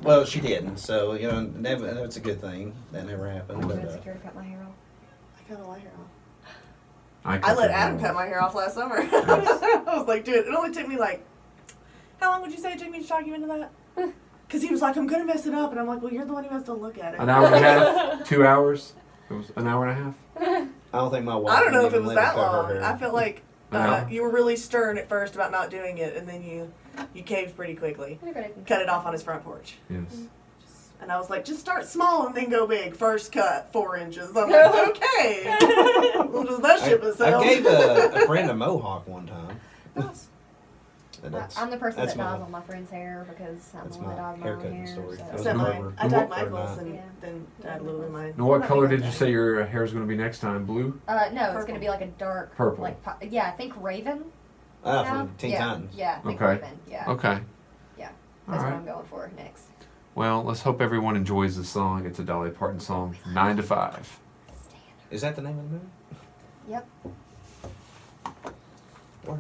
Well, she didn't. So never. That's a good thing. That never happened. I'm But, insecure to cut my hair off. I cut my hair off. I I let Adam cut my hair off last summer. I was like, dude, it only took me like, how long would you say it took me to talk you into that? Because he was like, I'm going to mess it up. And I'm like, well, you're the one who has to look at it. An hour and a half? 2 hours? It was an hour and a half? I don't think my wife. I don't know if even it was let me that cut her long. hair. I felt like No. you were really stern at first about not doing it. And then you caved pretty quickly. Cut it off on his front porch. Yes. And I was like, just start small and then go big. First cut, 4 inches. I'm like, okay. We'll just that ship I itself. gave a friend a mohawk one time. And that's- I'm the person that's that my- dyes all my friends' hair because I'm That's the one that my dyes my own haircutting hair. story. So. That was Except my- mine. I dyed for Michael's mine. and Yeah. then dyed a little bit of mine. Now, what Not color really did you that say your hair is going to be next time? Blue? No, it's Purple. gonna be like a dark Purple. Like, yeah, I think Raven. Ah, now. from Teen yeah. Titans. Yeah, I think Okay. Raven. Yeah, Okay. Yeah. All that's what right. I'm going for next. Well, let's hope everyone enjoys this song. It's a Dolly Parton song, 9 to 5. Is that the name of the movie? Yep.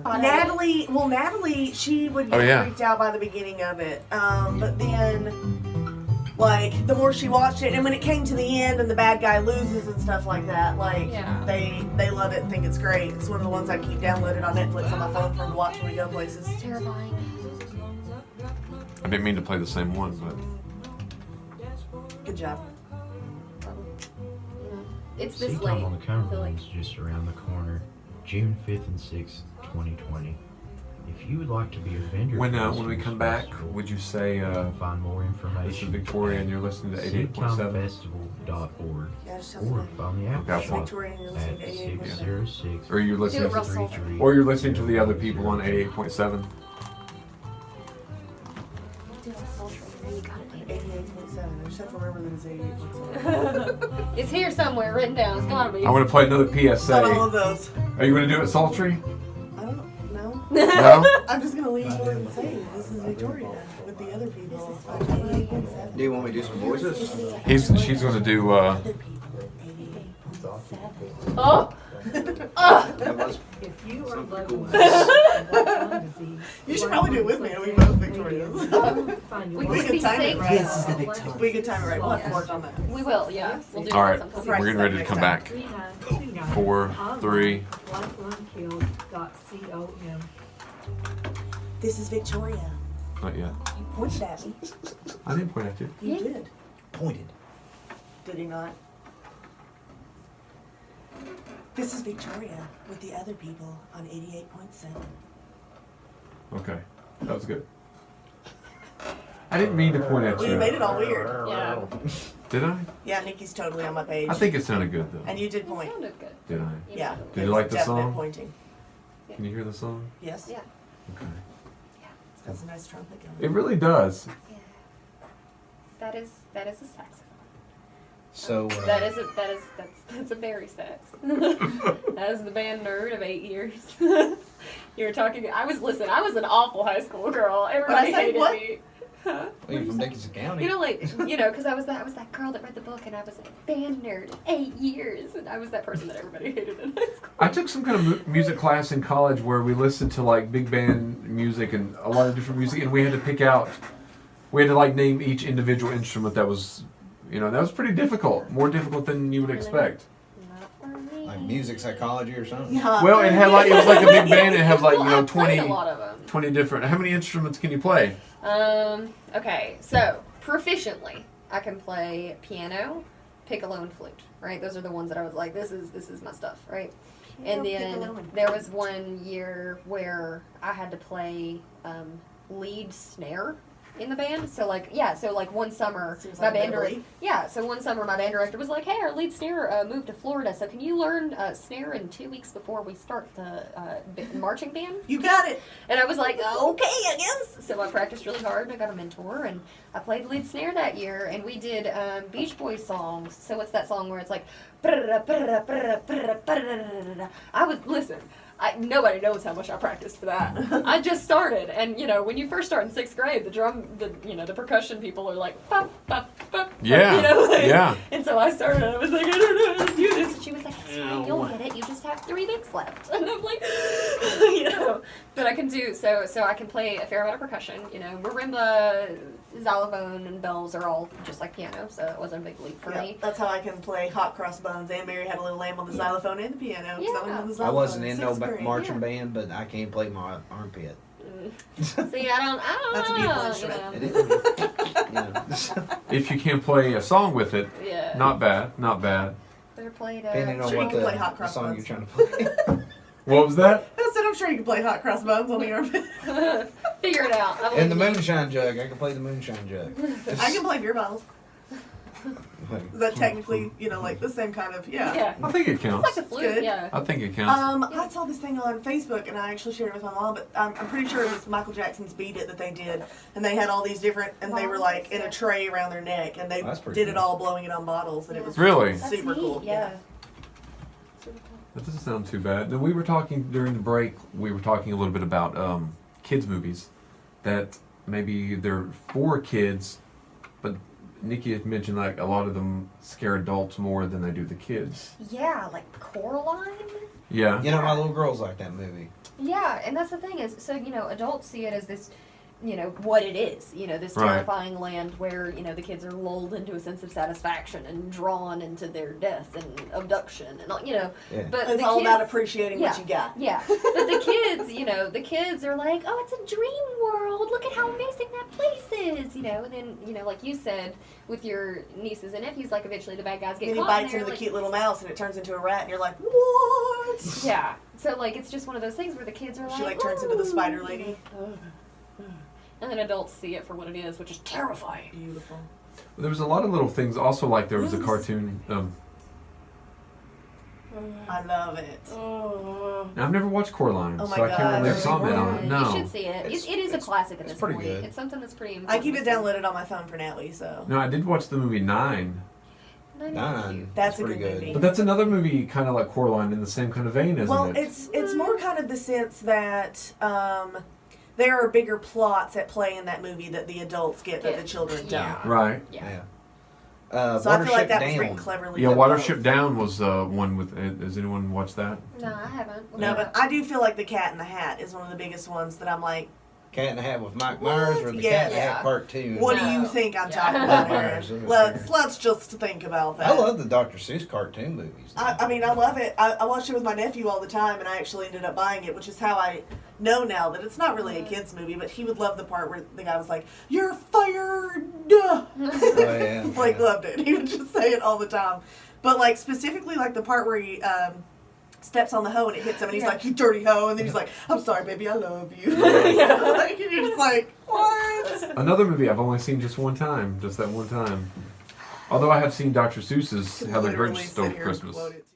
Natalie, she would get Oh, yeah. freaked out by the beginning of it. But then, like, the more she watched it, and when it came to the end and the bad guy loses and stuff like that, like, Yeah. they love it and think it's great. It's one of the ones I keep downloaded on Netflix on my phone for watching when we go places. It's terrifying. I didn't mean to play the same one, but Good job. It's this Seacom late. on the I feel like Cumberland is just around the corner, June 5th and 6th, 2020. If you would like to be a vendor when for this we year's come back, festival, would you say you can find more information. this is Victoria and you're listening to 88.7? SeaComFestival.org Yeah, just or something. phone the app Okay, Victoria, and you're listening at to 88.7. 606 Or you're Do listening it, Russell. or you're listening to the other people on 88.7? do a social media. You gotta do it. 88.7. I just have to remember that it's 88.7. It's here somewhere written down. It's gotta be. I want to play another It's not all PSA. of those. Are you going to do it sultry? I don't know. No? I'm just gonna leave more and say this is Victoria with the other people. 88.7. Do you want me to do some voices? She's going to do, Other people at 88.7. Oh. That was If you are loving You should probably do it with me. We both Victorians. We We could can be time it synced. right. This is the Victoria. We can time it right. We'll have to work on that. We will. Yeah. We'll do all that right, sometime. we're getting ready to come back. We have 2 guys. 4, 3. lifelinekilled.com. This is Victoria. Not yet. You pointed at me. I didn't point at you. You Yeah. did. pointed. Did he not? This is Victoria with the other people on 88.7. Okay, that was good. I didn't mean to point at Well, you made you. it all weird. Yeah. Did I? Yeah, Nikki's totally on my page. I think it sounded good though. And you did It point. sounded good. Did I? Yeah. Did you It was like the definite song? Pointing. Can you hear the song? Yes. Yeah. Okay. It's got some nice trumpet going. It really does. Yeah. That is a saxophone. So That's a very sax. As the band nerd of 8 years. You were talking. I was an awful high school girl. Everybody say hated what? me. Huh? Well, you're from Dickinson County. You know, because I was that girl that read the book, and I was a band nerd 8 years, and I was that person that everybody hated in high school. I took some kind of music class in college where we listened to like big band music and a lot of different music, and we had to pick out. We had to like name each individual instrument that was, that was pretty difficult. More difficult than you would expect. Not for me. Like music psychology or something. Yeah. Well, it was like a big band. It had like Well, I played 20 a lot of them. 20 different. How many instruments can you play? Okay, so proficiently, I can play piano, piccolo, and flute. Right, those are the ones that I was like, this is my stuff, right? And then there was one year where I had to play lead snare in the band. So one summer, Seems my like a band bit of a director. leap. Yeah, so one summer my band director was like, "Hey, our lead snare moved to Florida, so can you learn snare in 2 weeks before we start the marching band?" You got it. And I was like, "Okay, I guess." So I practiced really hard, and I got a mentor, and I played the lead snare that year, and we did Beach Boys songs. So it's that song where it's like, nobody knows how much I practiced for that. I just started, and when you first start in 6th grade, the percussion people are like, pop, pop, pop. Yeah, yeah. And so I started, and I was like, I don't know how to do this. And she was like, it's fine. You'll get it. You just have 3 weeks left. And I'm like, you know. But I can do so I can play a fair amount of percussion. You know, marimba, xylophone, and bells are all just like piano, so it wasn't a big leap for me. That's how I can play Hot Cross Bones. Anne Mary had a little lamb on the xylophone and the piano. 'Cause I learned on the I xylophone wasn't in no sixth grade. marching band, but I can't play my armpit. See, I don't That's a know. beautiful You instrument. It know. is. If you can play a song with it, Yeah. not bad, not bad. Better played Depending on Sure, what you can play Hot the Cross song Buns. you're trying to play. What was that? I said, I'm sure you can play Hot Cross Bones on the armpit. Figure it out. I And the believe you. moonshine jug. I can play the moonshine jug. I can play beer bottles. Is that technically, you know, like the same kind of, Yeah. I think it It's counts. like the flute. good. Yeah. I think it counts. I saw this thing on Facebook and I actually shared it with my mom, but I'm pretty sure it was Michael Jackson's Beat It that they did. And they had all these different, and they were like in a tray around their neck, and they That's pretty did it cool. all blowing it on bottles, and it was Really? That's super neat. cool. Yeah. That doesn't sound too bad. Now, we were talking during the break. We were talking a little bit about kids movies that maybe they're for kids, but Nikki had mentioned like a lot of them scare adults more than they do the kids. Yeah, like Coraline. Yeah. You know, my little girls like that movie. Yeah, and that's the thing is, so you know, adults see it as this, you know, what it is. You know, this Right. terrifying land where you know the kids are lulled into a sense of satisfaction and drawn into their death and abduction and all, you know. Yeah. But It's the all kids, about appreciating what Yeah. you got. Yeah, but the kids, you know, the kids are like, oh, it's a dream world. Look at how amazing that place is, you know. And then, you know, like you said, with your nieces and nephews, like eventually the bad guys get And he caught. bites and into the they're cute little mouse, and it turns into a rat, and you're like, what? Yeah, so like it's just one of those things where the kids are like, She like turns into the "Ooh." spider lady. And then adults see it for what it is, which is terrifying. Beautiful. There was a lot of little things. Also, like there was a cartoon. I love it. Now, I've never watched Coraline, Oh my so I can't really God. comment on it. You No. should see it. It's- It is a classic at it's this pretty point. good. It's something that's pretty I important. keep it downloaded on my phone for Natalie, so. No, I did watch the movie Nine, Nine. That's a pretty good movie. but that's another movie kind of like Coraline in the same kind of vein, isn't Well, it? it's more kind of the sense that there are bigger plots at play in that movie that the adults get that Yeah. the children don't. Yeah. Right. Yeah. So I feel like Watership that was written Down. cleverly. Yeah, for Watership both. Down was one with. Has anyone watched that? No, I haven't. No, but I do feel like The Cat in the Hat is one of the biggest ones that I'm like, Cat in the Hat with Mike Myers or the Yeah. Cat in the Yeah. Hat cartoon? what do No. you think I'm Yeah. talking about here? Myers, it was Let's just think about that. I love the Dr. Seuss cartoon movies. I mean, I love it. I watched it with my nephew all the time, and I actually ended up buying it, which is how I know now that it's not really a kid's movie, but he would love the part where the guy was like, "You're fired!" Oh, yeah. Like, yeah. loved it. He would just say it all the time. But, like, specifically, like, the part where he steps on the hoe and it hits him, and he's Yeah. like, "You dirty hoe," and then he's like, "I'm sorry, baby, I love you." Like, and you're just like, what? Another movie I've only seen just one time, just that one time. Although I have seen Dr. Seuss's How the Literally Grinch sit Stole here and Christmas. quote it.